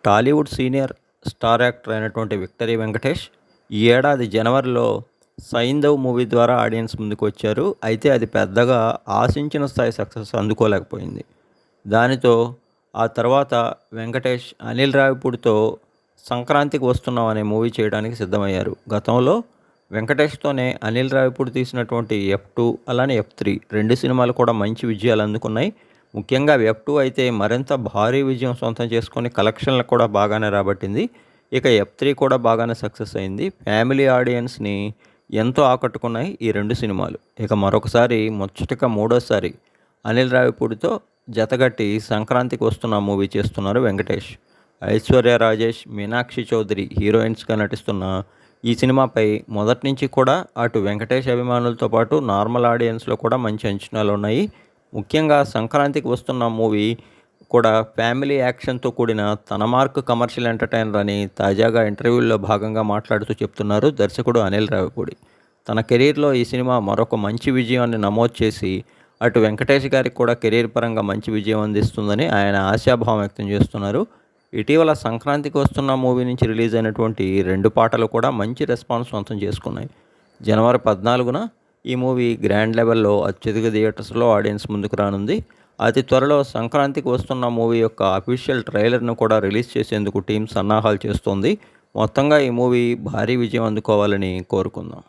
Tollywood senior star actor అయినటువంటి victory Venkatesh ఈ ఏడాది జనవరిలో సైంధవ్ మూవీ ద్వారా ఆడియన్స్ ముందుకు వచ్చారు. అయితే అది పెద్దగా ఆశించిన స్థాయి సక్సెస్ అందుకోలేకపోయింది. దానితో ఆ తర్వాత వెంకటేష్ అనిల్ రావిపూడితో సంక్రాంతికి వస్తున్నాం అనే మూవీ చేయడానికి సిద్ధమయ్యారు. గతంలో వెంకటేష్తోనే అనిల్ రావిపూడి తీసినటువంటి F2 అలానే F3 రెండు సినిమాలు కూడా మంచి విజయాలు అందుకున్నాయి. ముఖ్యంగా F2 అయితే మరింత భారీ విజయం సొంతం చేసుకొని కలెక్షన్లకు కూడా బాగానే రాబట్టింది. ఇక F3 కూడా బాగానే సక్సెస్ అయింది. ఫ్యామిలీ ఆడియన్స్ని ఎంతో ఆకట్టుకున్నాయి ఈ రెండు సినిమాలు. ఇక మరొకసారి ముచ్చటగా మూడోసారి అనిల్ రావిపూడితో జతగట్టి సంక్రాంతికి వస్తున్న మూవీ చేస్తున్నారు వెంకటేష్. ఐశ్వర్య రాజేష్, మీనాక్షి చౌదరి హీరోయిన్స్గా నటిస్తున్న ఈ సినిమాపై మొదటి నుంచి కూడా అటు వెంకటేష్ అభిమానులతో పాటు నార్మల్ ఆడియన్స్లో కూడా మంచి అంచనాలు ఉన్నాయి. ముఖ్యంగా సంక్రాంతికి వస్తున్న మూవీ కూడా ఫ్యామిలీ యాక్షన్తో కూడిన తన మార్క్ కమర్షియల్ ఎంటర్టైనర్ అని తాజాగా ఇంటర్వ్యూల్లో భాగంగా మాట్లాడుతూ చెప్తున్నారు దర్శకుడు అనిల్ రావిపూడి. తన కెరీర్లో ఈ సినిమా మరొక మంచి విజయాన్ని నమోదు చేసి అటు వెంకటేష్ గారికి కూడా కెరీర్ పరంగా మంచి విజయం అందిస్తుందని ఆయన ఆశాభావం వ్యక్తం చేస్తున్నారు. ఇటీవల సంక్రాంతికి వస్తున్న మూవీ నుంచి రిలీజ్ అయినటువంటి రెండు పాటలు కూడా మంచి రెస్పాన్స్ సొంతం చేసుకున్నాయి. జనవరి 14న ఈ మూవీ గ్రాండ్ లెవెల్లో అత్యధిక థియేటర్స్లో ఆడియన్స్ ముందుకు రానుంది. అతి త్వరలో సంక్రాంతికి వస్తున్న మూవీ యొక్క అఫీషియల్ ట్రైలర్ను కూడా రిలీజ్ చేసేందుకు టీం సన్నాహాలు చేస్తోంది. మొత్తంగా ఈ మూవీ భారీ విజయం అందుకోవాలని కోరుకుందాం.